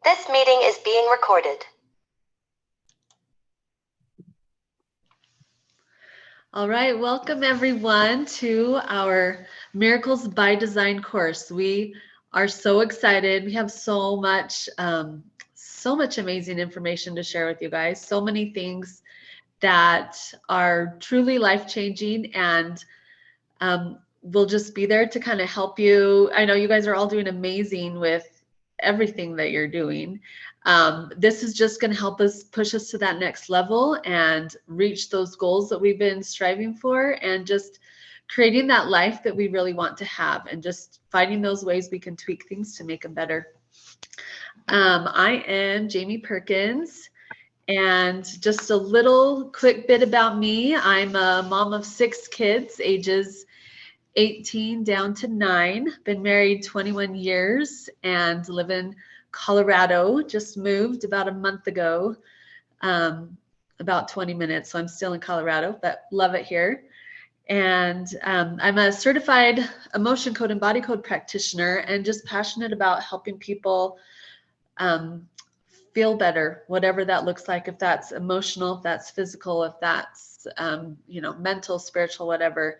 This meeting is being recorded. All right, welcome everyone to our Miracles by Design course. We are so excited. We have so much amazing information to share with you guys. So many things that are truly life-changing, and we'll just be there to kind of help you. I know you guys are all doing amazing with everything that you're doing. This is just going to help us push us to that next level and reach those goals that we've been striving for, and just creating that life that we really want to have, and just finding those ways we can tweak things to make them better. I am Jamie Perkins, and just a little quick bit about me. I'm a mom of 6 kids, ages 18 down to 9. Been married 21 years and live in Colorado. Just moved about a month ago, about 20 minutes. So I'm still in Colorado, but love it here. And I'm a certified emotion code and body code practitioner, and just passionate about helping people feel better, whatever that looks like. If that's emotional, if that's physical, if that's mental, spiritual, whatever.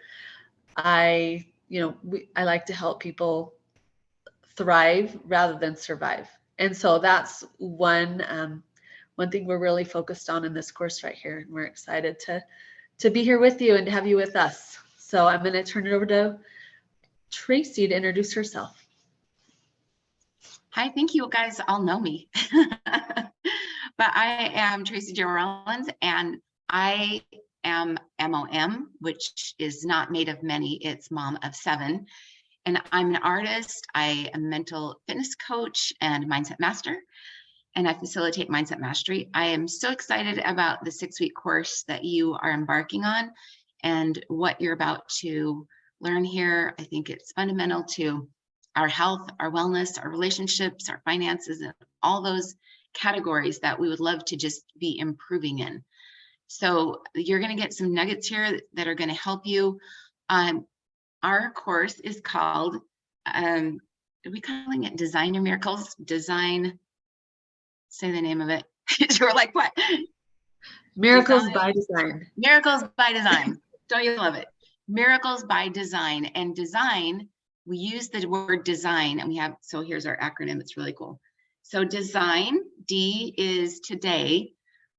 I like to help people thrive rather than survive. And so that's one thing we're really focused on in this course right here. And we're excited to be here with you and to have you with us. So I'm going to turn it over to Tracy to introduce herself. Hi, thank you. Guys all know me. But I am Tracy Jo Rollins, and I am MOM, which is not made of many, it's mom of 7. And I'm an artist. I am a mental fitness coach and mindset master, and I facilitate mindset mastery. I am so excited about the 6-week course that you are embarking on and what you're about to learn here. I think it's fundamental to our health, our wellness, our relationships, our finances, and all those categories that we would love to just be improving in. So you're going to get some nuggets here that are going to help you. Our course is called, are we calling it Design Your Miracles? Design, say the name of it. You're like, what? Miracles by Design. Miracles by Design. Don't you love it? Miracles by Design. And design, we use the word design, and we have, so here's our acronym. It's really cool. So design, D is today,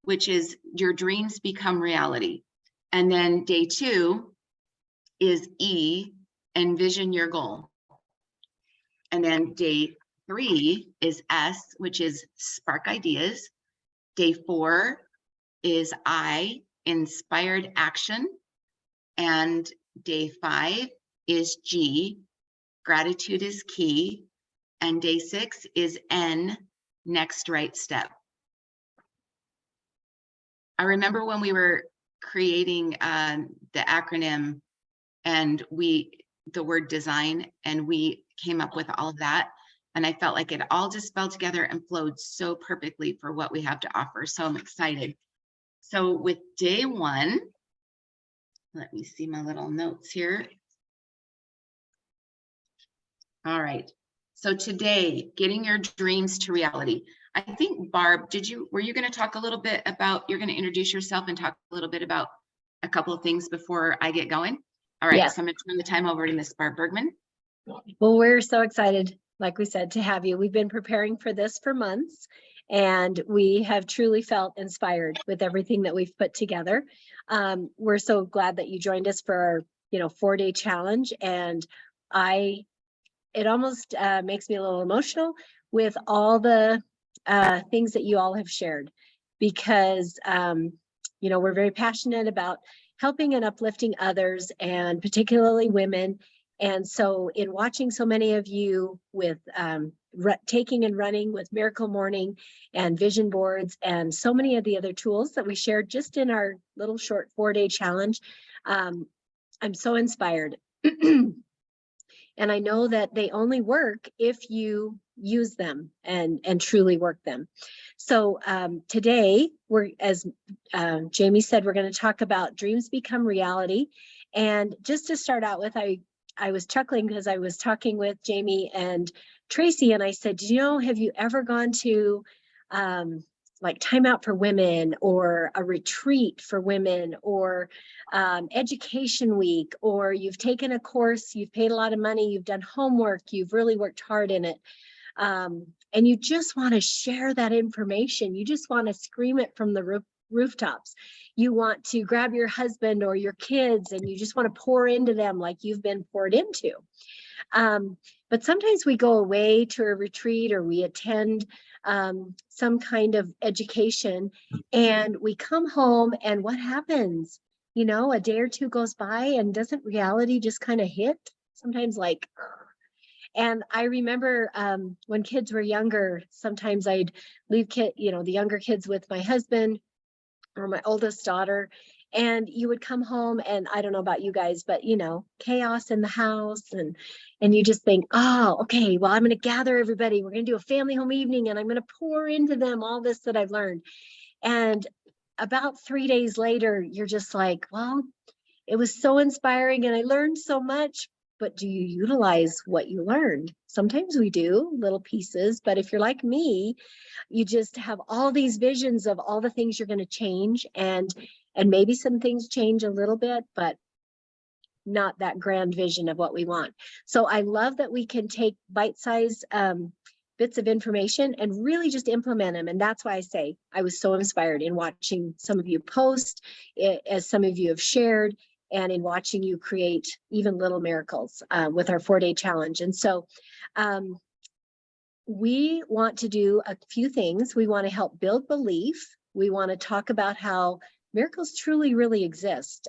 which is your dreams become reality. And then day 2 is E, envision your goal. And then day 3 is S, which is spark ideas. Day 4 is I, inspired action. And day 5 is G, gratitude is key. And day 6 is N, next right step. I remember when we were creating the acronym and the word design, and we came up with all of that. And I felt like it all just fell together and flowed so perfectly for what we have to offer. So I'm excited. So with day 1, let me see my little notes here. All right. So today, getting your dreams to reality. I think, Barb, were you going to talk a little bit about, you're going to introduce yourself and talk a little bit about a couple of things before I get going? All right, yes. So I'm going to turn the time over to Miss Barb Bergman. Well, we're so excited, like we said, to have you. We've been preparing for this for months, and we have truly felt inspired with everything that we've put together. We're so glad that you joined us for our 4-day challenge, and it almost makes me a little emotional with all the things that you all have shared, because we're very passionate about helping and uplifting others, and particularly women. And so in watching so many of you with taking and running with Miracle Morning and vision boards and so many of the other tools that we shared just in our little short 4-day challenge, I'm so inspired. And I know that they only work if you use them and truly work them. So today, as Jamie said, we're going to talk about dreams become reality. And just to start out with, I I was chuckling because I was talking with Jamie and Tracy, and I said, "Do you know, have you ever gone to like Time Out for Women, or a retreat for women, or education week, or you've taken a course, you've paid a lot of money, you've done homework, you've really worked hard in it, and you just want to share that information. You just want to scream it from the rooftops. You want to grab your husband or your kids and you just want to pour into them like you've been poured into." But sometimes we go away to a retreat, or we attend some kind of education, and we come home, and what happens? You know, a day or two goes by, and doesn't reality just kind of hit? Sometimes like, and I remember when kids were younger, sometimes I'd leave the younger kids with my husband or my oldest daughter, and you would come home, and I don't know about you guys, but chaos in the house, and you just think, oh, okay, well, I'm going to gather everybody. We're going to do a family home evening, and I'm going to pour into them all this that I've learned. And about 3 days later, you're just like, well, it was so inspiring and I learned so much, but do you utilize what you learned? Sometimes we do little pieces, but if you're like me, you just have all these visions of all the things you're going to change, and maybe some things change a little bit, but not that grand vision of what we want. So I love that we can take bite-sized bits of information and really just implement them. And that's why I say I was so inspired in watching some of you post, as some of you have shared, and in watching you create even little miracles with our 4-day challenge. And so we want to do a few things. We want to help build belief. We want to talk about how miracles truly, really exist,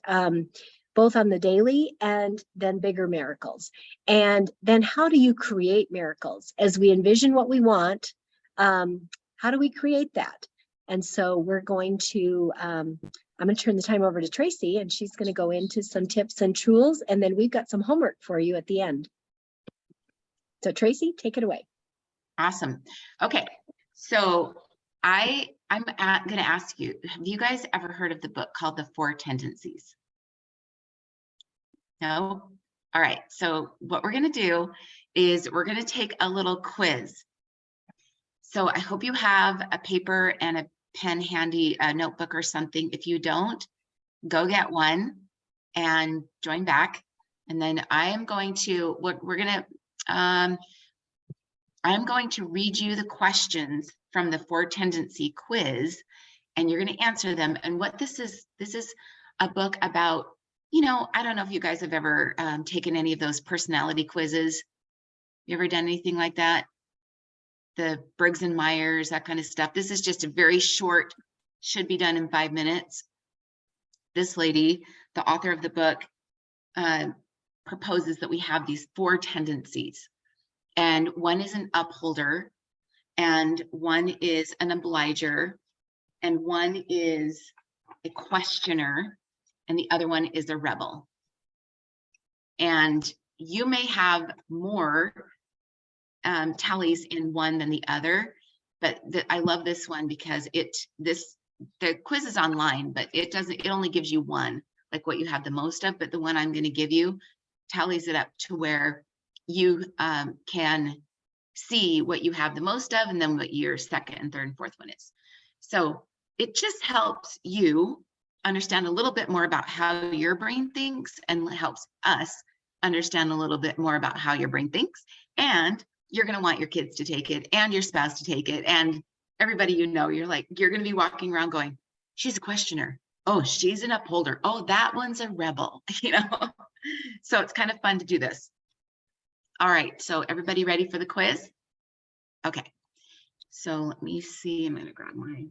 both on the daily and then bigger miracles. And then how do you create miracles? As we envision what we want, how do we create that? And so we're going to, I'm going to turn the time over to Tracy, and she's going to go into some tips and tools, and then we've got some homework for you at the end. So Tracy, take it away. Awesome. Okay, so I'm going to ask you, have you guys ever heard of the book called The 4 Tendencies? No? All right, so what we're going to do is we're going to take a little quiz. So I hope you have a paper and a pen handy, a notebook or something. If you don't, go get one and join back. And then I am going to, I'm going to read you the questions from the 4 Tendency quiz, and you're going to answer them. And what this is a book about, I don't know if you guys have ever taken any of those personality quizzes. You ever done anything like that? The Briggs and Myers, that kind of stuff. This is just a very short, should be done in 5 minutes. This lady, the author of the book, proposes that we have these 4 tendencies. And one is an upholder, and one is an obliger, and one is a questioner, and the other one is a rebel. And you may have more tallies in one than the other, but I love this one because the quiz is online, but it only gives you one, like what you have the most of, but the one I'm going to give you tallies it up to where you can see what you have the most of, and then what your second and third and fourth one is. So it just helps you understand a little bit more about how your brain thinks, and helps us understand a little bit more about how your brain thinks. And you're going to want your kids to take it, and your spouse to take it, and everybody you're going to be walking around going, she's a questioner. Oh, she's an upholder. Oh, that one's a rebel, So it's kind of fun to do this. All right, so everybody ready for the quiz? Okay, so let me see. I'm going to grab mine.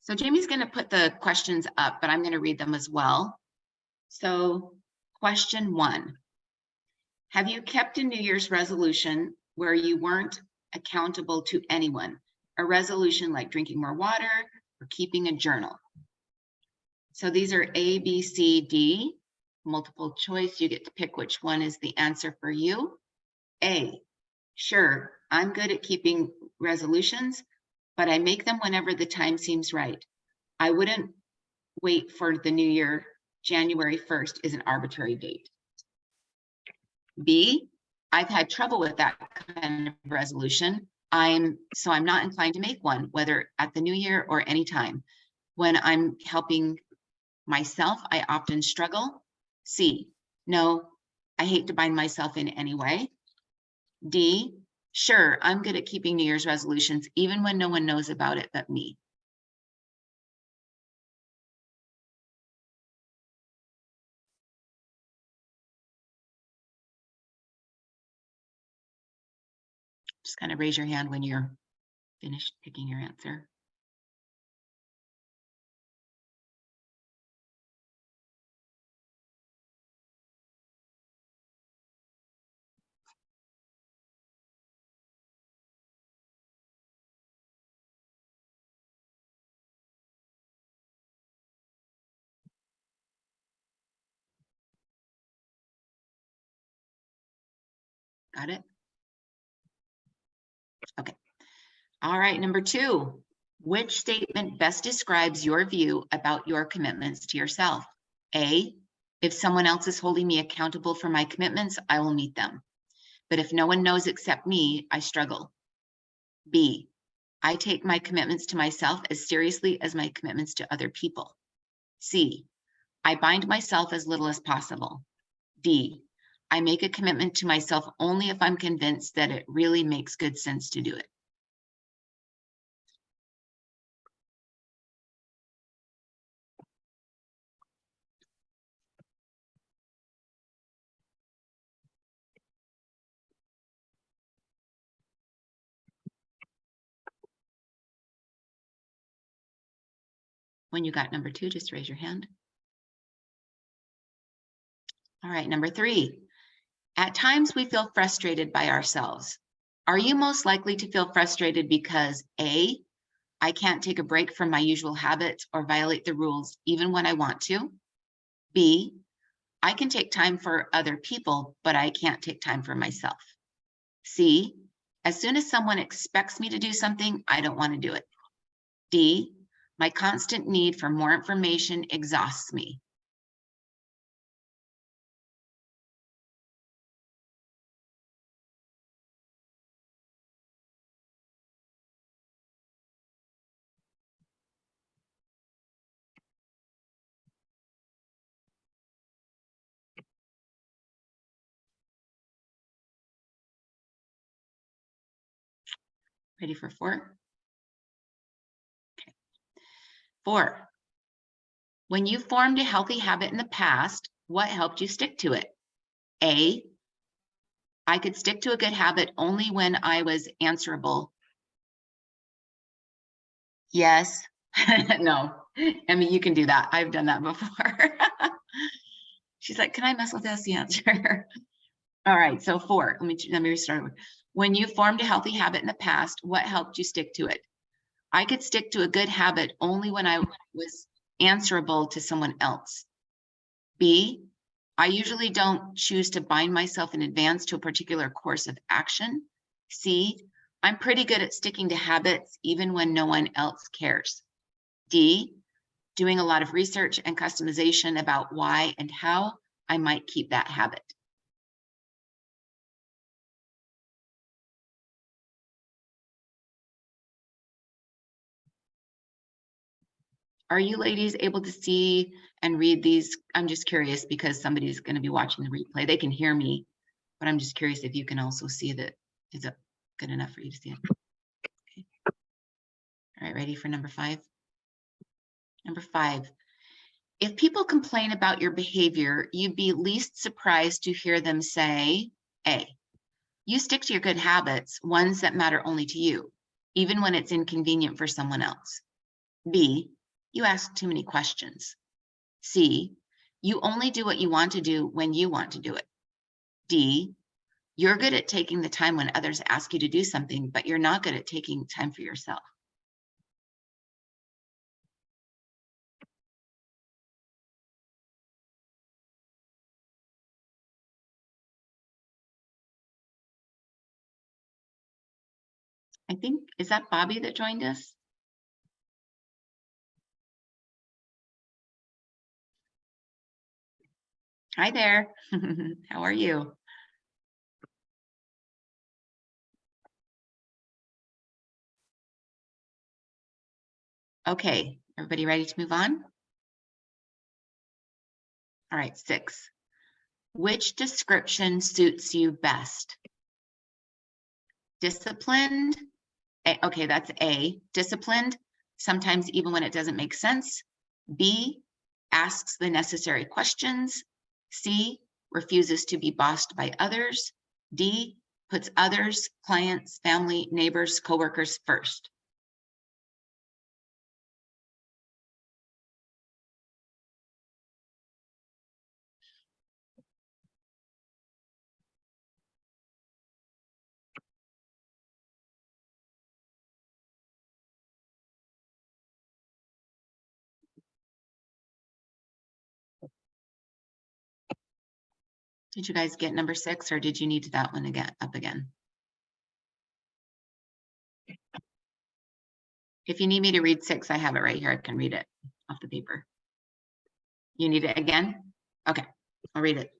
So Jamie's going to put the questions up, but I'm going to read them as well. So question 1, have you kept a New Year's resolution where you weren't accountable to anyone? A resolution like drinking more water or keeping a journal. So these are A, B, C, D, multiple choice. You get to pick which one is the answer for you. A, sure, I'm good at keeping resolutions, but I make them whenever the time seems right. I wouldn't wait for the new year. January 1st is an arbitrary date. B, I've had trouble with that kind of resolution. I'm not inclined to make one, whether at the new year or any time. When I'm helping myself, I often struggle. C, no, I hate to bind myself in any way. D, sure, I'm good at keeping New Year's resolutions, even when no one knows about it but me. Just kind of raise your hand when you're finished picking your answer. Got it? Okay. All right, number 2. Which statement best describes your view about your commitments to yourself? A, if someone else is holding me accountable for my commitments, I will meet them. But if no one knows except me, I struggle. B, I take my commitments to myself as seriously as my commitments to other people. C, I bind myself as little as possible. D, I make a commitment to myself only if I'm convinced that it really makes good sense to do it. When you got number 2, just raise your hand. All right, number 3. At times we feel frustrated by ourselves. Are you most likely to feel frustrated because A, I can't take a break from my usual habits or violate the rules even when I want to? B, I can take time for other people, but I can't take time for myself. C, as soon as someone expects me to do something, I don't want to do it. D, my constant need for more information exhausts me. Ready for 4? Okay. 4. When you formed a healthy habit in the past, what helped you stick to it? A, I could stick to a good habit only when I was answerable. Yes. No. I mean, you can do that. I've done that before. She's like, can I mess with this? The answer. All right. So 4, let me restart over. When you formed a healthy habit in the past, what helped you stick to it? I could stick to a good habit only when I was answerable to someone else. B, I usually don't choose to bind myself in advance to a particular course of action. C, I'm pretty good at sticking to habits even when no one else cares. D, doing a lot of research and customization about why and how I might keep that habit. Are you ladies able to see and read these? I'm just curious because somebody's going to be watching the replay. They can hear me, but I'm just curious if you can also see that. Is it good enough for you to see it? Okay. All right, ready for number 5? Number 5, if people complain about your behavior, you'd be least surprised to hear them say, A, you stick to your good habits, ones that matter only to you, even when it's inconvenient for someone else. B, you ask too many questions. C, you only do what you want to do when you want to do it. D, you're good at taking the time when others ask you to do something, but you're not good at taking time for yourself. I think, is that Bobby that joined us? Hi there. How are you? Okay, everybody ready to move on? All right, 6. Which description suits you best? Disciplined. Okay, that's A. Disciplined, sometimes even when it doesn't make sense. B. Asks the necessary questions. C. Refuses to be bossed by others. D. Puts others, clients, family, neighbors, coworkers first. Did you guys get number 6, or did you need that one again up again? If you need me to read 6, I have it right here. I can read it off the paper. You need it again? Okay, I'll read it.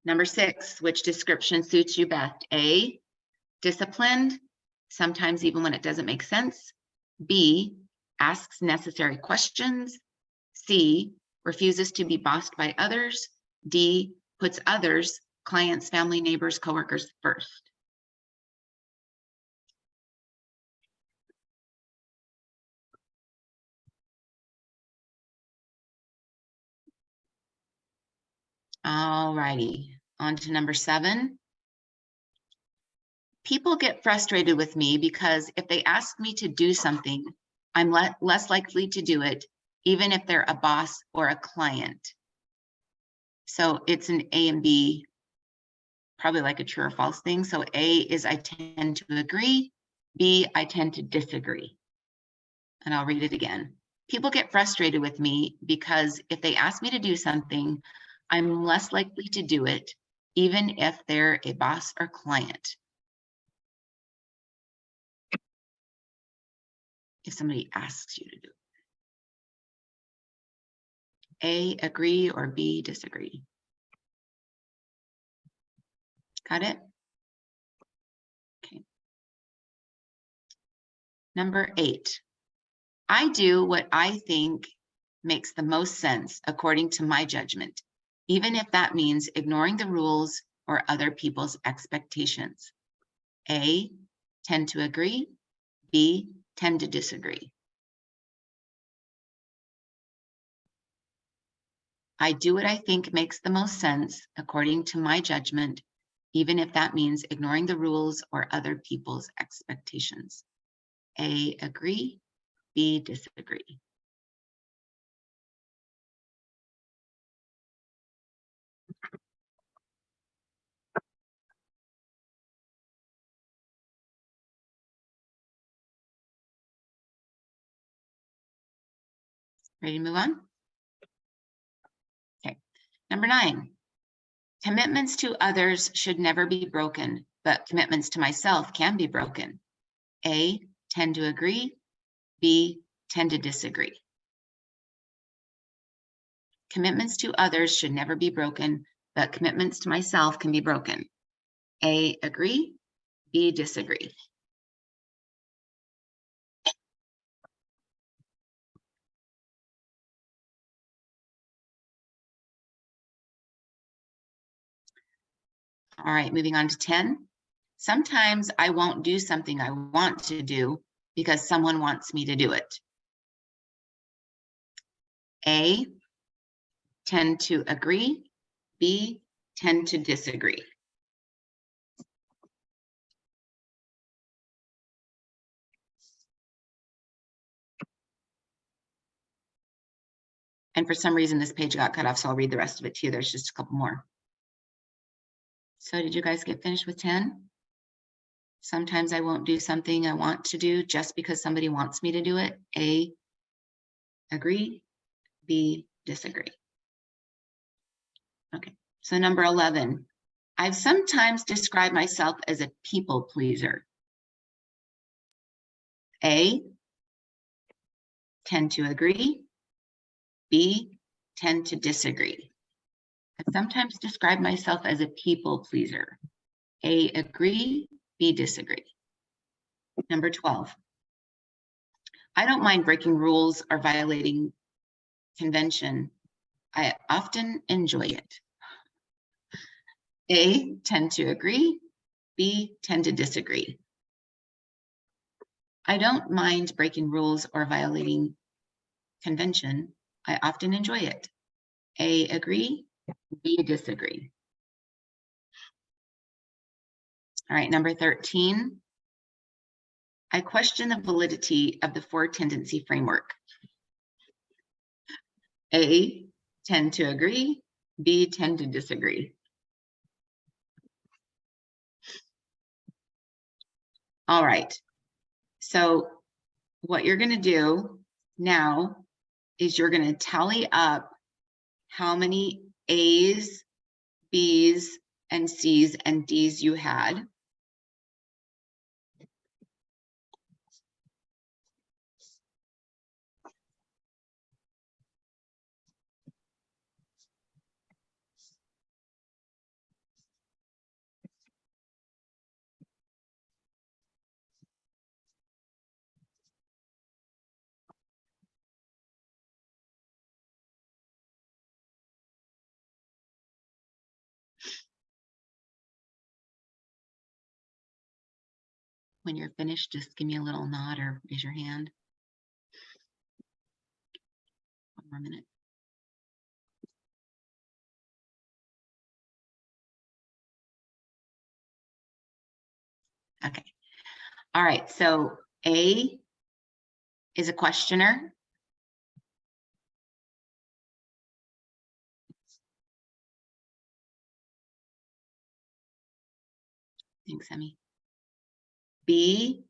Number 6, which description suits you best? A, disciplined, sometimes even when it doesn't make sense. B, asks necessary questions. C, refuses to be bossed by others. D, puts others, clients, family, neighbors, coworkers first. All righty, on to number 7. People get frustrated with me because if they ask me to do something, I'm less likely to do it, even if they're a boss or a client. So it's an A and B, probably like a true or false thing. So A is I tend to agree. B, I tend to disagree. And I'll read it again. People get frustrated with me because if they ask me to do something, I'm less likely to do it, even if they're a boss or client. If somebody asks you to do it. A, agree, or B, disagree. Got it? Okay. Number 8. I do what I think makes the most sense according to my judgment, even if that means ignoring the rules or other people's expectations. A, tend to agree. B, tend to disagree. I do what I think makes the most sense according to my judgment, even if that means ignoring the rules or other people's expectations. A, agree. B, disagree. Ready to move on? Okay. Number 9. Commitments to others should never be broken, but commitments to myself can be broken. A, tend to agree. B, tend to disagree. Commitments to others should never be broken, but commitments to myself can be broken. A, agree. B, disagree. All right, moving on to 10. Sometimes I won't do something I want to do because someone wants me to do it. A, tend to agree. B, tend to disagree. And for some reason, this page got cut off, so I'll read the rest of it to you. There's just a couple more. So did you guys get finished with 10? Sometimes I won't do something I want to do just because somebody wants me to do it. A, agree. B, disagree. Okay, so number 11. I've sometimes described myself as a people pleaser. A, tend to agree. B, tend to disagree. I sometimes describe myself as a people pleaser. A, agree, B, disagree. Number 12. I don't mind breaking rules or violating convention. I often enjoy it. A, tend to agree, B, tend to disagree. I don't mind breaking rules or violating convention. I often enjoy it. A, agree, B, disagree. All right, number 13. I question the validity of the 4 tendency framework. A, tend to agree, B, tend to disagree. All right, so what you're going to do now is you're going to tally up how many A's, B's, and C's and D's you had. When you're finished, just give me a little nod or raise your hand. One more minute. Okay. All right, so A is a questioner. Thanks, Emmy. B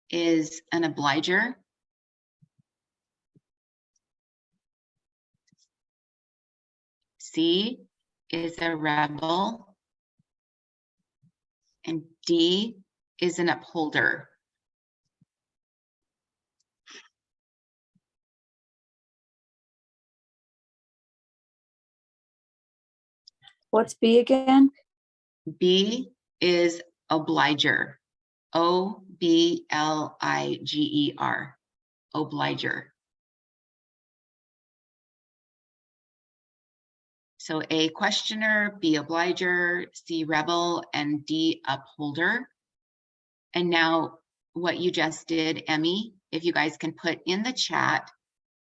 is an obliger. C is a rebel. And D is an upholder. What's B again? B is obliger. O-B-L-I-G-E-R. Obliger. So A, questioner, B, obliger, C, rebel, and D, upholder. And now what you just did, Emmy, if you guys can put in the chat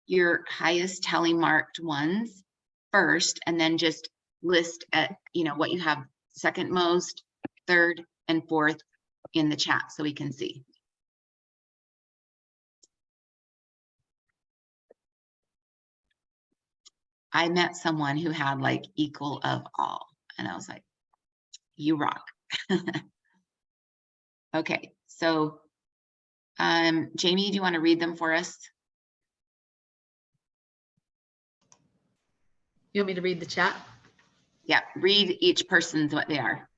your highest tally marked ones first, and then just list at, what you have second most, third, and fourth in the chat so we can see. I met someone who had like equal of all, and I was like, you rock. Okay, so Jamie, do you want to read them for us? You want me to read the chat? Yeah, read each person's what they are.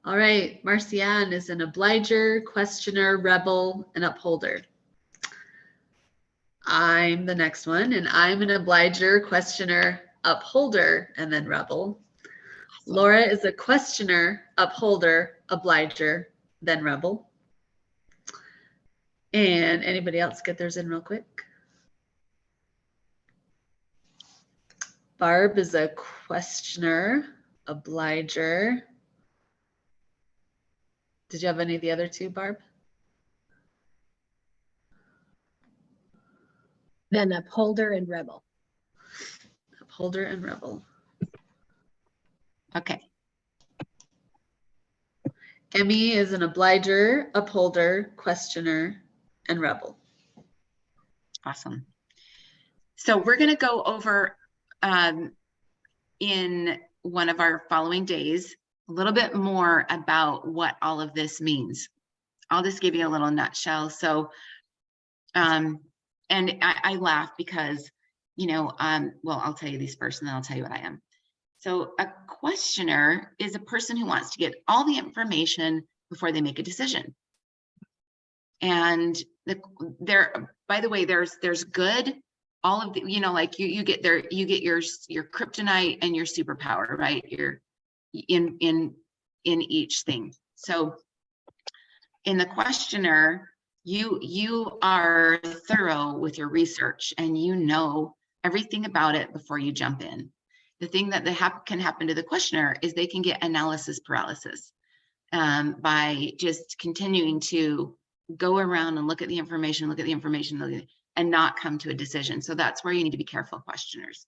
All right, Marcianne is an obliger, questioner, rebel, and upholder. I'm the next one, and I'm an obliger, questioner, upholder, and then rebel. Laura is a questioner, upholder, obliger, then rebel. And anybody else get theirs in real quick? Barb is a questioner, obliger. Did you have any of the other two, Barb? Then upholder and rebel. Upholder and rebel. Okay. Emmy is an obliger, upholder, questioner, and rebel. Awesome. So we're going to go over in one of our following days a little bit more about what all of this means. I'll just give you a little nutshell. So, and I laugh because, well, I'll tell you these first and then I'll tell you what I am. So a questioner is a person who wants to get all the information before they make a decision. And by the way, there's good all of the, like you get your kryptonite and your superpower, right? You're in each thing. So in the questionnaire, you are thorough with your research and you know everything about it before you jump in. The thing that can happen to the questionnaire is they can get analysis paralysis by just continuing to go around and look at the information, and not come to a decision. So that's where you need to be careful, questioners.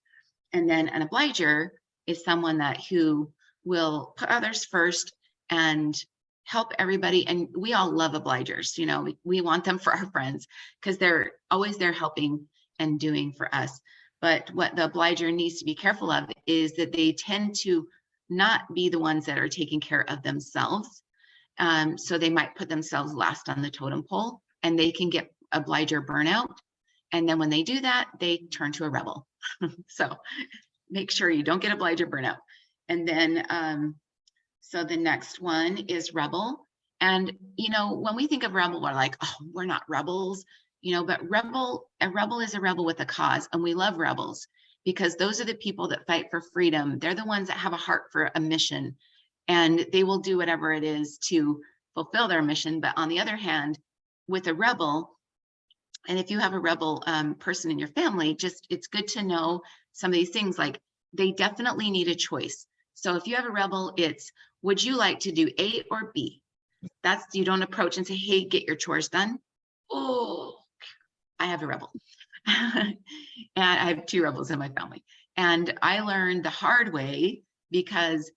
And then an obliger is someone who will put others first and help everybody. And we all love obligers. We want them for our friends because they're always there helping and doing for us. But what the obliger needs to be careful of is that they tend to not be the ones that are taking care of themselves. So they might put themselves last on the totem pole, and they can get obliger burnout. And then when they do that, they turn to a rebel. So make sure you don't get obliger burnout. And then, so the next one is rebel. And, when we think of rebel, we're like, oh, we're not rebels, but a rebel is a rebel with a cause. And we love rebels because those are the people that fight for freedom. They're the ones that have a heart for a mission, and they will do whatever it is to fulfill their mission. But on the other hand, with a rebel, and if you have a rebel person in your family, it's good to know some of these things, like they definitely need a choice. So if you have a rebel, it's, would you like to do A or B? You don't approach and say, hey, get your chores done. Oh, I have a rebel. And I have 2 rebels in my family. And I learned the hard way because,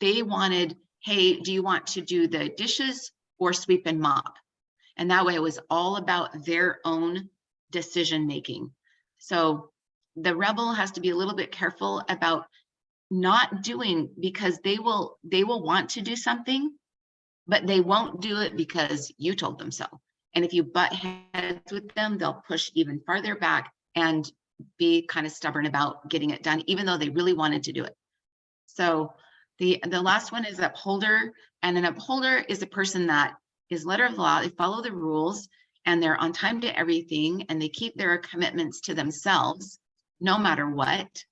they wanted, hey, do you want to do the dishes or sweep and mop? And that way it was all about their own decision making. So the rebel has to be a little bit careful about not doing, because they will want to do something, but they won't do it because you told them so. And if you butt heads with them, they'll push even farther back and be kind of stubborn about getting it done, even though they really wanted to do it. So the last one is upholder. And an upholder is a person that is letter of law. They follow the rules and they're on time to everything, and they keep their commitments to themselves no matter what.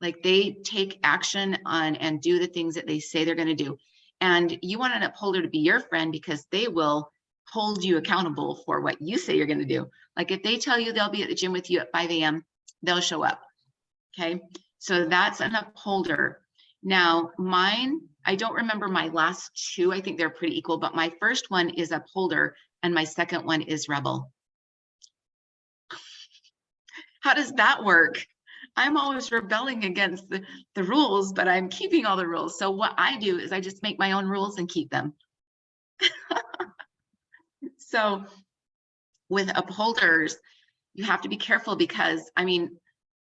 Like they take action on and do the things that they say they're going to do. And you want an upholder to be your friend because they will hold you accountable for what you say you're going to do. Like if they tell you they'll be at the gym with you at 5 a.m., they'll show up. Okay. So that's an upholder. Now mine, I don't remember my last 2. I think they're pretty equal, but my first one is upholder and my second one is rebel. How does that work? I'm always rebelling against the rules, but I'm keeping all the rules. So what I do is I just make my own rules and keep them. So with upholders, you have to be careful because, I mean,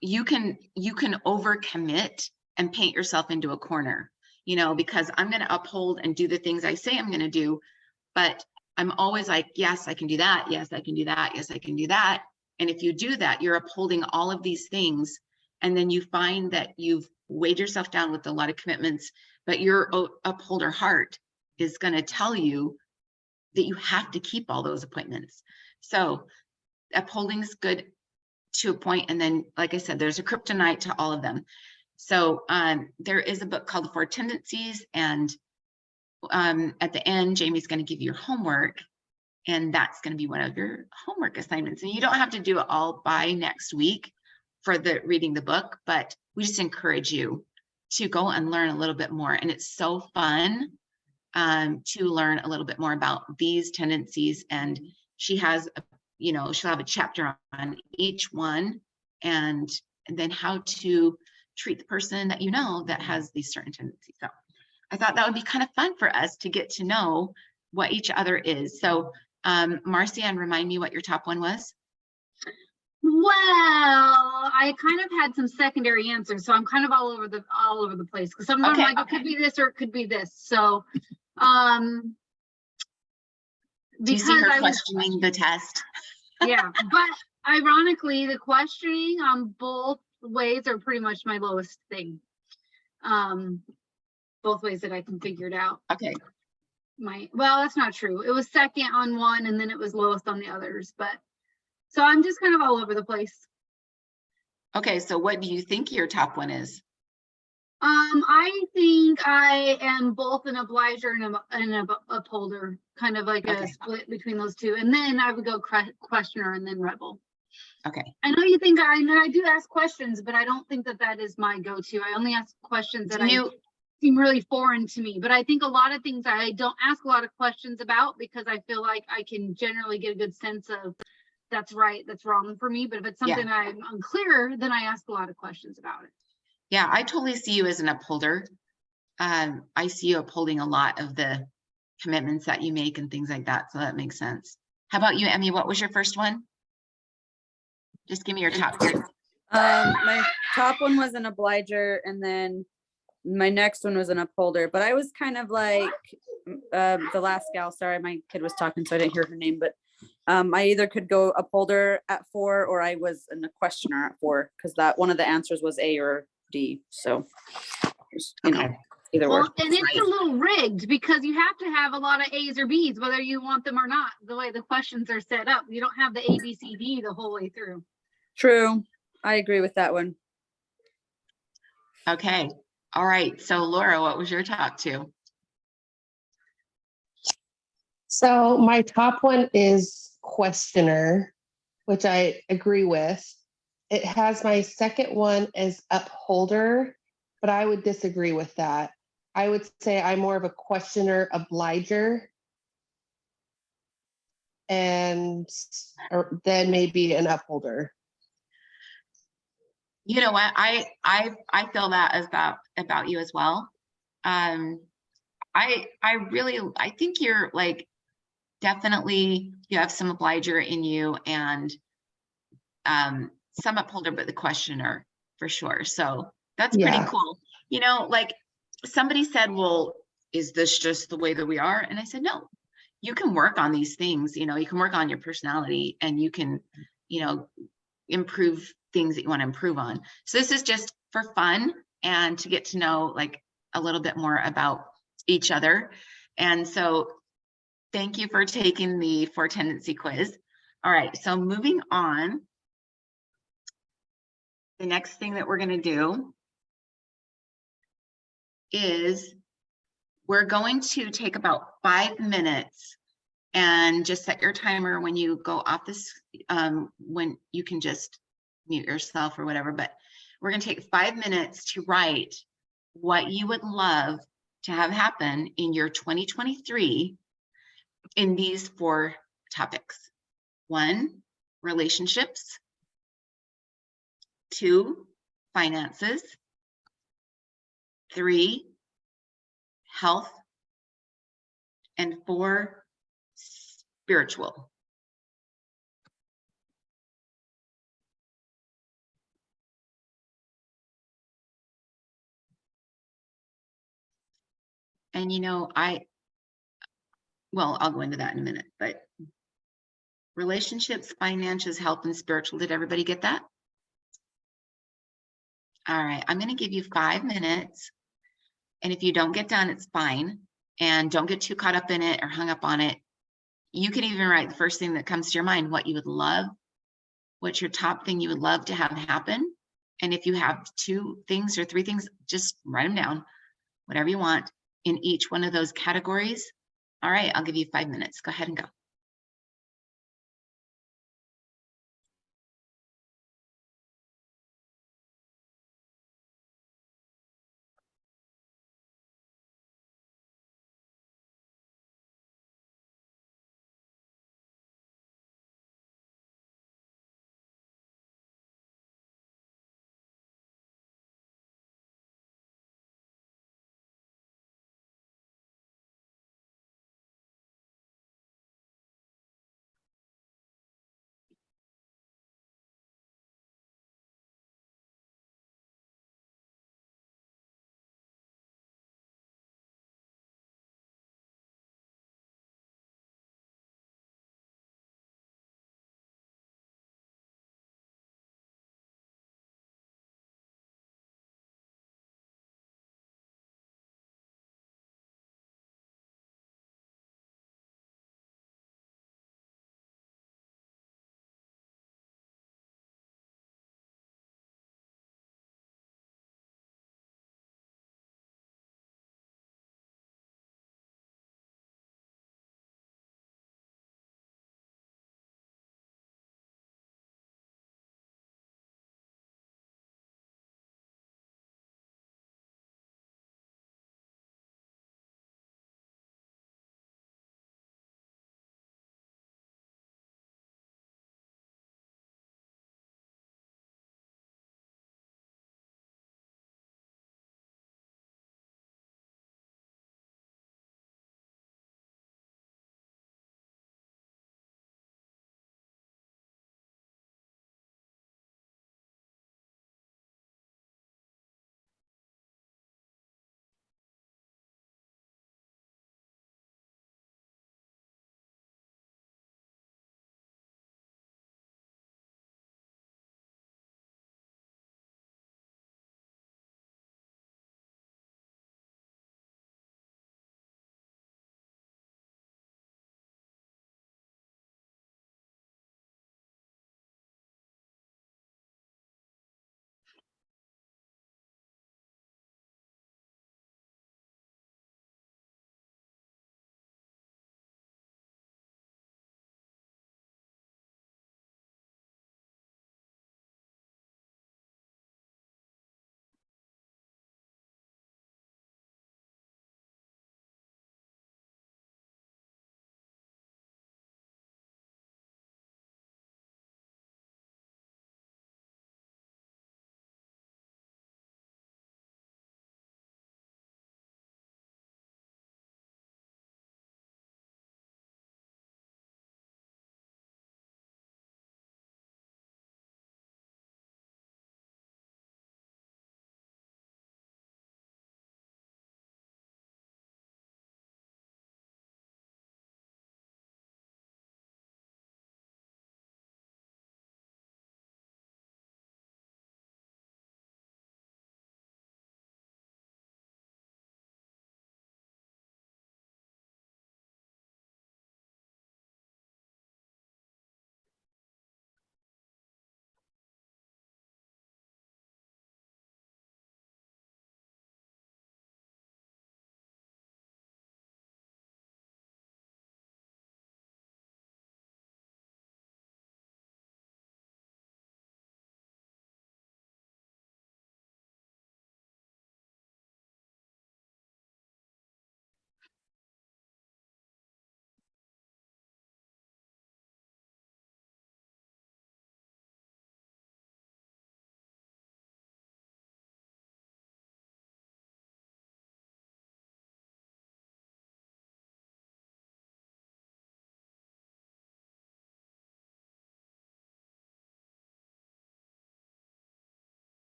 you can overcommit and paint yourself into a corner, because I'm going to uphold and do the things I say I'm going to do, but I'm always like, yes, I can do that. Yes, I can do that. Yes, I can do that. And if you do that, you're upholding all of these things. And then you find that you've weighed yourself down with a lot of commitments, but your upholder heart is going to tell you that you have to keep all those appointments. So upholding is good to a point. And then, like I said, there's a kryptonite to all of them. So there is a book called The 4 Tendencies. And at the end, Jamie's going to give you your homework. And that's going to be one of your homework assignments. And you don't have to do it all by next week for reading the book, but we just encourage you to go and learn a little bit more. And it's so fun to learn a little bit more about these tendencies. And she has, she'll have a chapter on each one, and then how to treat the person that that has these certain tendencies. So I thought that would be kind of fun for us to get to know what each other is. So Marcy-Ann, remind me what your top one was. Well, I kind of had some secondary answers, so I'm kind of all over the place because sometimes I'm like, it could be this or it could be this. So, do you see her questioning the test? Yeah, but ironically, the questioning on both ways are pretty much my lowest thing. Both ways that I can figure it out. Okay. Well, that's not true. It was second on one, and then it was lowest on the others, but. So I'm just kind of all over the place. Okay, so what do you think your top one is? I think I am both an obliger and a upholder, kind of like Okay. a split between those two. And then I would go questioner and then rebel. Okay. I know you think I know I do ask questions, but I don't think that that is my go-to. I only ask questions that seem really foreign to me. But I think a lot of things I don't ask a lot of questions about because I feel like I can generally get a good sense of that's right, that's wrong for me. But if it's something I'm unclear, then I ask a lot of questions about it. Yeah, I totally see you as an upholder. I see you upholding a lot of the commitments that you make and things like that. So that makes sense. How about you, Emmy? What was your first one? Just give me your top three. My top one was an obliger, and then my next one was an upholder. But I was kind of like the last gal. Sorry, my kid was talking, so I didn't hear her name. But I either could go upholder at 4, or I was in a questioner at 4, because that one of the answers was A or D. So, you know, either Well, or. and it's a little rigged because you have to have a lot of A's or B's, whether you want them or not, the way the questions are set up. You don't have the A, B, C, D the whole way through. True. I agree with that one. Okay. All right. So Laura, what was your top two? So my top one is questioner, which I agree with. It has my second one as upholder, but I would disagree with that. I would say I'm more of a questioner obliger, and then maybe an upholder. You know what? I feel that as about you as well. I think you're like definitely you have some obliger in you and some upholder, but the questioner for sure. So that's pretty cool. You know, like somebody said, well, is this just the way that we are? And I said, no, you can work on these things. You know, you can work on your personality and you can, you know, improve things that you want to improve on. So this is just for fun and to get to know like a little bit more about each other. And so thank you for taking the 4 tendency quiz. All right, so moving on. The next thing that we're going to do is we're going to take about 5 minutes and just set your timer when you go off this, when you can just mute yourself or whatever, but we're going to take 5 minutes to write what you would love to have happen in your 2023 in these 4 topics. 1, relationships. 2, finances. 3, health. And 4, spiritual. And you know, well, I'll go into that in a minute, but relationships, finances, health, and spiritual. Did everybody get that? All right, I'm going to give you 5 minutes. And if you don't get done, it's fine. And don't get too caught up in it or hung up on it. You can even write the first thing that comes to your mind, what you would love, what's your top thing you would love to have happen. And if you have 2 things or 3 things, just write them down, whatever you want in each one of those categories. All right, I'll give you 5 minutes. Go ahead and go.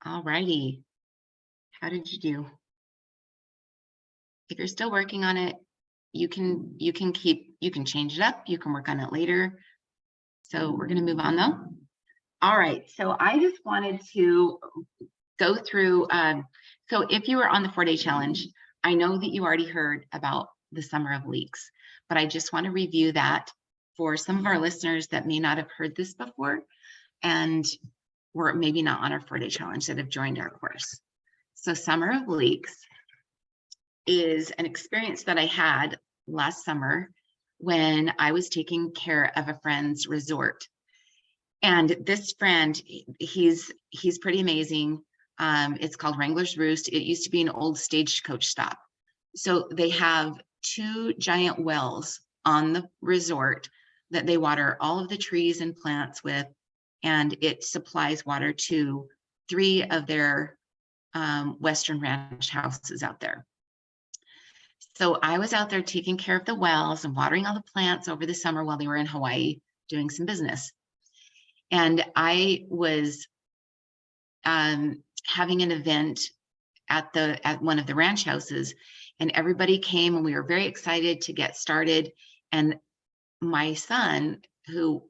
All righty. How did you do? If you're still working on it, you can change it up. You can work on it later. So we're going to move on though. All right. So I just wanted to go through. So if you were on the 4-day challenge, I know that you already heard about the Summer of Leaks, but I just want to review that for some of our listeners that may not have heard this before and were maybe not on our 4-day challenge that have joined our course. So Summer of Leaks is an experience that I had last summer when I was taking care of a friend's resort. And this friend, he's pretty amazing. It's called Wrangler's Roost. It used to be an old stagecoach stop. So they have 2 giant wells on the resort that they water all of the trees and plants with, and it supplies water to 3 of their Western ranch houses out there. So I was out there taking care of the wells and watering all the plants over the summer while they were in Hawaii doing some business. And I was having an event at one of the ranch houses, and everybody came and we were very excited to get started. And my son, who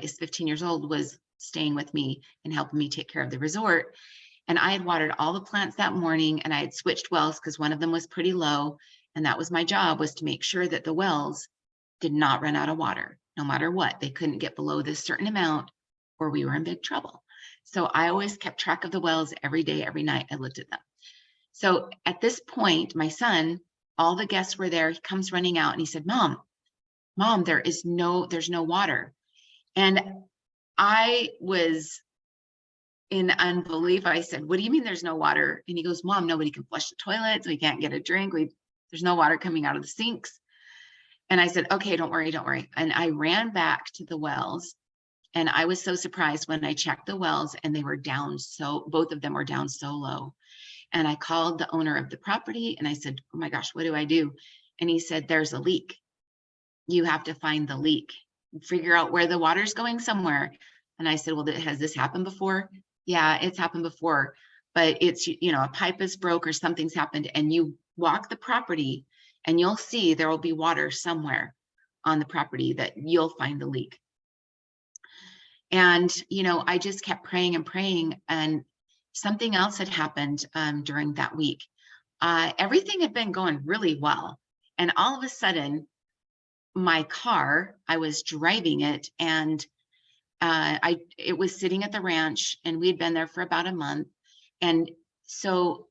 is 15 years old, was staying with me and helping me take care of the resort. And I had watered all the plants that morning, and I had switched wells because one of them was pretty low. And that was my job, was to make sure that the wells did not run out of water, no matter what. They couldn't get below this certain amount or we were in big trouble. So I always kept track of the wells every day, every night I looked at them. So at this point, my son, all the guests were there. He comes running out and he said, Mom, there's no water. And I was in unbelief. I said, what do you mean there's no water? And he goes, Mom, nobody can flush the toilets. We can't get a drink. There's no water coming out of the sinks. And I said, okay, don't worry. And I ran back to the wells, and I was so surprised when I checked the wells and they were down. So both of them were down so low. And I called the owner of the property and I said, oh my gosh, what do I do? And he said, there's a leak. You have to find the leak, figure out where the water's going somewhere. And I said, well, has this happened before? Yeah, it's happened before, but it's, a pipe is broke or something's happened, and you walk the property and you'll see there will be water somewhere on the property that you'll find the leak. And, I just kept praying and praying, and something else had happened during that week. Everything had been going really well. And all of a sudden, my car, I was driving it, and it was sitting at the ranch, and we had been there for about a month. And so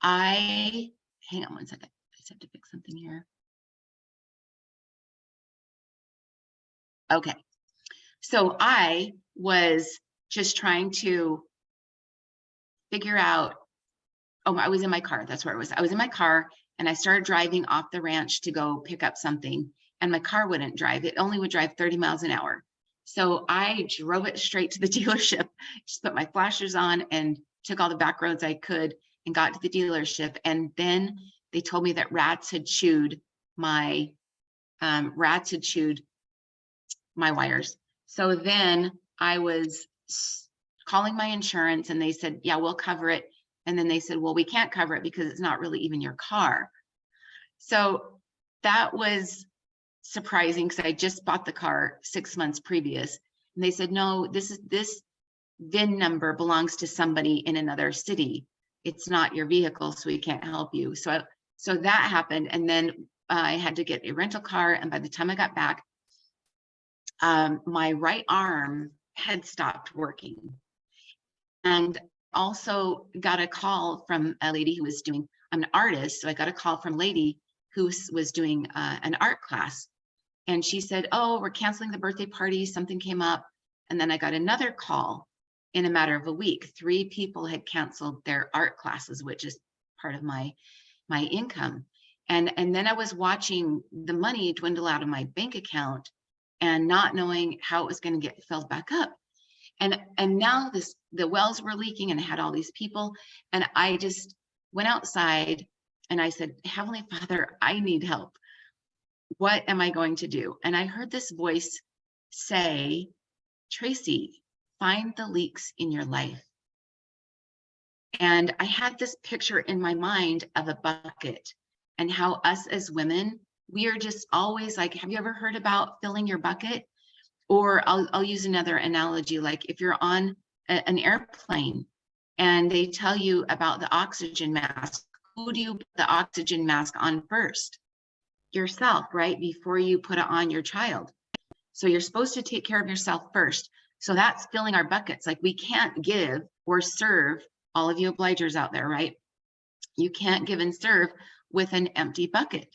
hang on one second. I just have to fix something here. Okay. So I was just trying to figure out, I was in my car. That's where it was. I was in my car, and I started driving off the ranch to go pick up something, and my car wouldn't drive. It only would drive 30 miles an hour. So I drove it straight to the dealership, just put my flashers on and took all the back roads I could and got to the dealership. And then they told me that rats had chewed my wires. So then I was calling my insurance, and they said, yeah, we'll cover it. And then they said, well, we can't cover it because it's not really even your car. So that was surprising, because I just bought the car 6 months previous. And they said, no, this VIN number belongs to somebody in another city. It's not your vehicle, so we can't help you. So that happened. And then I had to get a rental car. And by the time I got back, my right arm had stopped working. And also got a call from a lady who was doing, I'm an artist, so I got a call from a lady who was doing an art class. And she said, oh, we're canceling the birthday party, something came up. And then I got another call in a matter of a week. 3 people had canceled their art classes, which is part of my income. And then I was watching the money dwindle out of my bank account and not knowing how it was going to get filled back up. And now the wells were leaking, and I had all these people, and I just went outside and I said, Heavenly Father, I need help. What am I going to do? And I heard this voice say, Tracy, find the leaks in your life. And I had this picture in my mind of a bucket and how us as women, we are just always like, have you ever heard about filling your bucket? Or I'll use another analogy, like if you're on an airplane and they tell you about the oxygen mask, who do you put the oxygen mask on first? Yourself, right? Before you put it on your child. So you're supposed to take care of yourself first. So that's filling our buckets. Like we can't give or serve, all of you obligers out there, right? You can't give and serve with an empty bucket.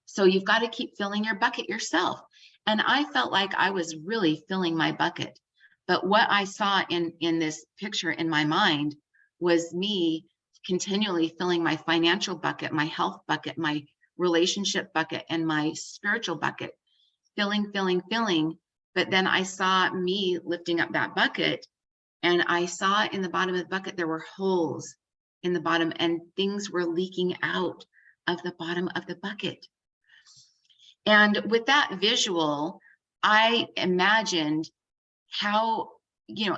So you've got to keep filling your bucket yourself. And I felt like I was really filling my bucket. But what I saw in this picture in my mind was me continually filling my financial bucket, my health bucket, my relationship bucket, and my spiritual bucket, filling, filling, filling. But then I saw me lifting up that bucket, and I saw in the bottom of the bucket, there were holes in the bottom and things were leaking out of the bottom of the bucket. And with that visual, I imagined how,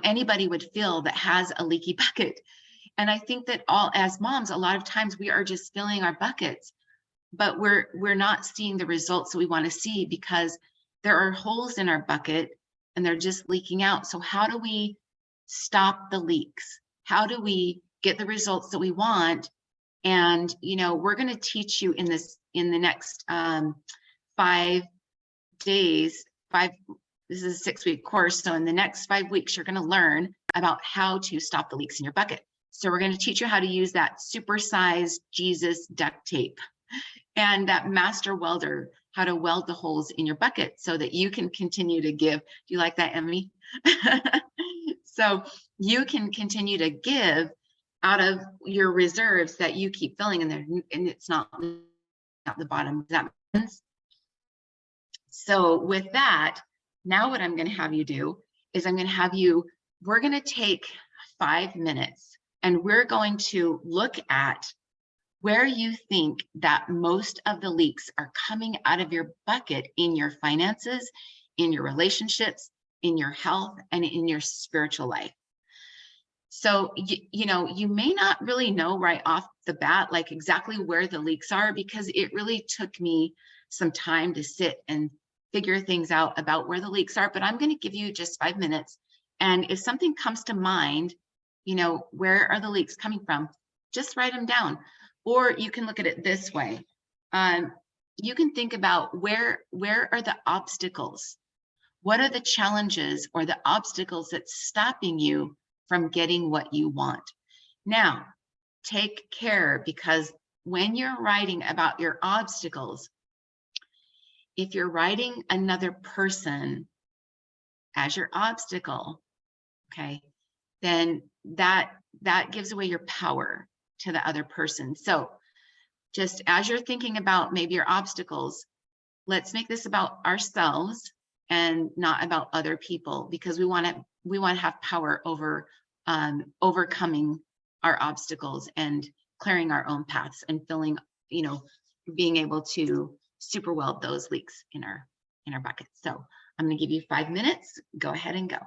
anybody would feel that has a leaky bucket. And I think that all as moms, a lot of times we are just filling our buckets, but we're not seeing the results that we want to see because there are holes in our bucket and they're just leaking out. So how do we stop the leaks? How do we get the results that we want? And we're going to teach you in the next 5 days. This is a 6-week course. So in the next 5 weeks, you're going to learn about how to stop the leaks in your bucket. So we're going to teach you how to use that supersized Jesus duct tape and that master welder, how to weld the holes in your bucket so that you can continue to give. Do you like that, Emmy? So you can continue to give out of your reserves that you keep filling in there, and it's not at the bottom. Does that make sense? So with that, now what I'm going to have you do is we're going to take 5 minutes and we're going to look at where you think that most of the leaks are coming out of your bucket in your finances, in your relationships, in your health, and in your spiritual life. So, you may not really know right off the bat, like exactly where the leaks are, because it really took me some time to sit and figure things out about where the leaks are. But I'm going to give you just 5 minutes. And if something comes to mind, where are the leaks coming from? Just write them down. Or you can look at it this way. You can think about where are the obstacles? What are the challenges or the obstacles that's stopping you from getting what you want? Now, take care, because when you're writing about your obstacles, if you're writing another person as your obstacle, okay, then that gives away your power to the other person. So just as you're thinking about maybe your obstacles, let's make this about ourselves and not about other people, because we want to have power over overcoming our obstacles and clearing our own paths and filling, being able to super weld those leaks in our bucket. So I'm going to give you 5 minutes. Go ahead and go.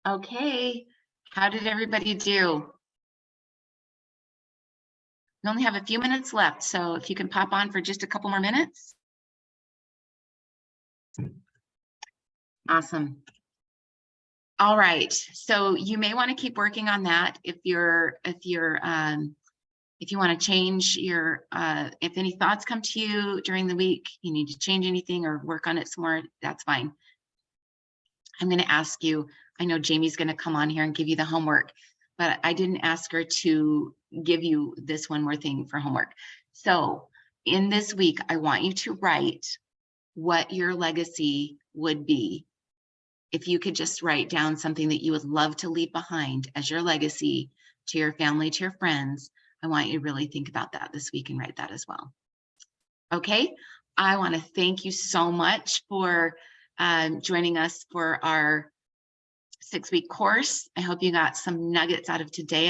Okay, how did everybody do? We only have a few minutes left, so if you can pop on for just a couple more minutes. Awesome. All right, so you may want to keep working on that if you want to change your if any thoughts come to you during the week, you need to change anything or work on it some more, that's fine. I'm going to ask you, I know Jamie's going to come on here and give you the homework, but I didn't ask her to give you this one more thing for homework. So in this week, I want you to write what your legacy would be. If you could just write down something that you would love to leave behind as your legacy to your family, to your friends, I want you to really think about that this week and write that as well. Okay, I want to thank you so much for joining us for our 6-week course. I hope you got some nuggets out of today.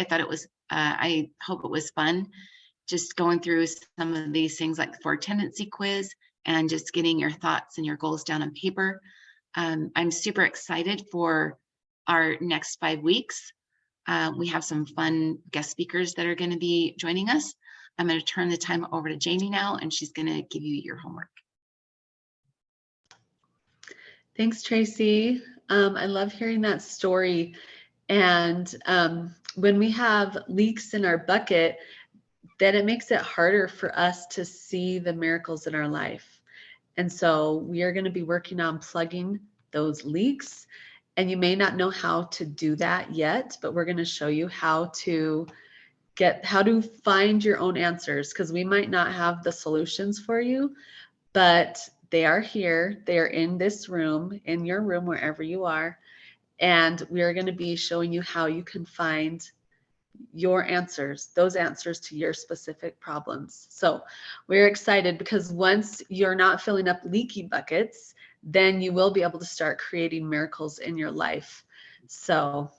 I hope it was fun just going through some of these things like the 4 tendency quiz and just getting your thoughts and your goals down on paper. I'm super excited for our next 5 weeks. We have some fun guest speakers that are going to be joining us. I'm going to turn the time over to Jamie now, and she's going to give you your homework. Thanks, Tracy. I love hearing that story. And when we have leaks in our bucket, then it makes it harder for us to see the miracles in our life. And so we are going to be working on plugging those leaks. And you may not know how to do that yet, but we're going to show you how to find your own answers, because we might not have the solutions for you, but they are here. They are in this room, in your room, wherever you are. And we are going to be showing you how you can find your answers, those answers to your specific problems. So we're excited because once you're not filling up leaky buckets, then you will be able to start creating miracles in your life. So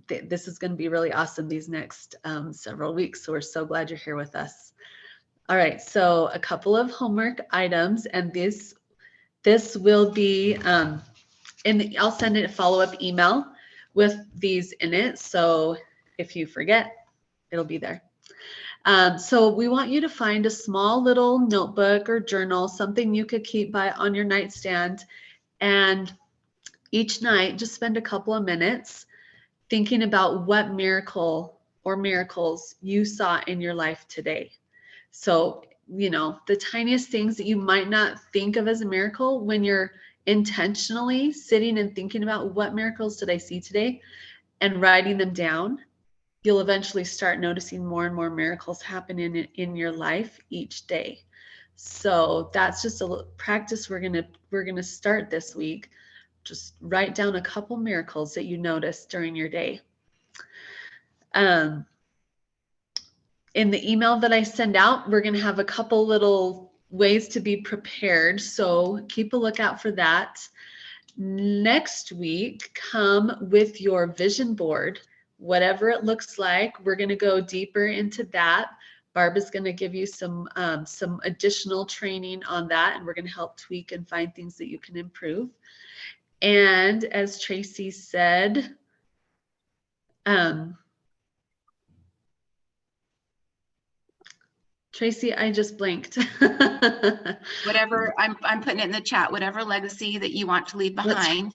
this is going to be really awesome these next several weeks. So we're so glad you're here with us. All right, so a couple of homework items, and this will be I'll send a follow-up email with these in it. So if you forget, it'll be there. So we want you to find a small little notebook or journal, something you could keep on your nightstand. And each night, just spend a couple of minutes thinking about what miracle or miracles you saw in your life today. So, the tiniest things that you might not think of as a miracle, when you're intentionally sitting and thinking about what miracles did I see today and writing them down, you'll eventually start noticing more and more miracles happen in your life each day. So that's just a practice we're gonna start this week. Just write down a couple miracles that you noticed during your day. In the email that I send out, we're gonna have a couple little ways to be prepared. So keep a lookout for that. Next week, come with your vision board, whatever it looks like. We're going to go deeper into that. Barb is going to give you some additional training on that, and we're going to help tweak and find things that you can improve. And as Tracy said, Tracy, I just blinked. Whatever, I'm putting it in the chat, whatever legacy that you want to leave behind.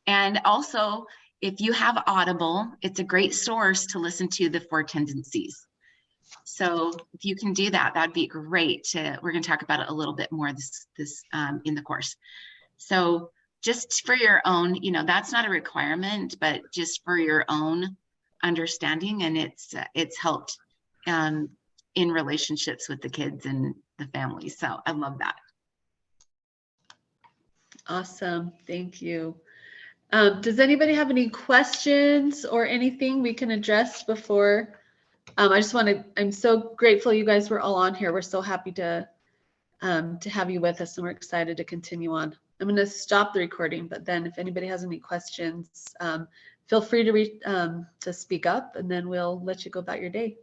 And also, if you have Audible, it's a great source to listen to the 4 tendencies. So if you can do that, that'd be great. We're going to talk about it a little bit more this in the course. So just for your own, that's not a requirement, but just for your own understanding, and it's helped in relationships with the kids and the family. So I love that. Awesome. Thank you. Does anybody have any questions or anything we can address before? I'm so grateful you guys were all on here. We're so happy to have you with us, and we're excited to continue on. I'm going to stop the recording, but then if anybody has any questions, feel free to speak up, and then we'll let you go about your day.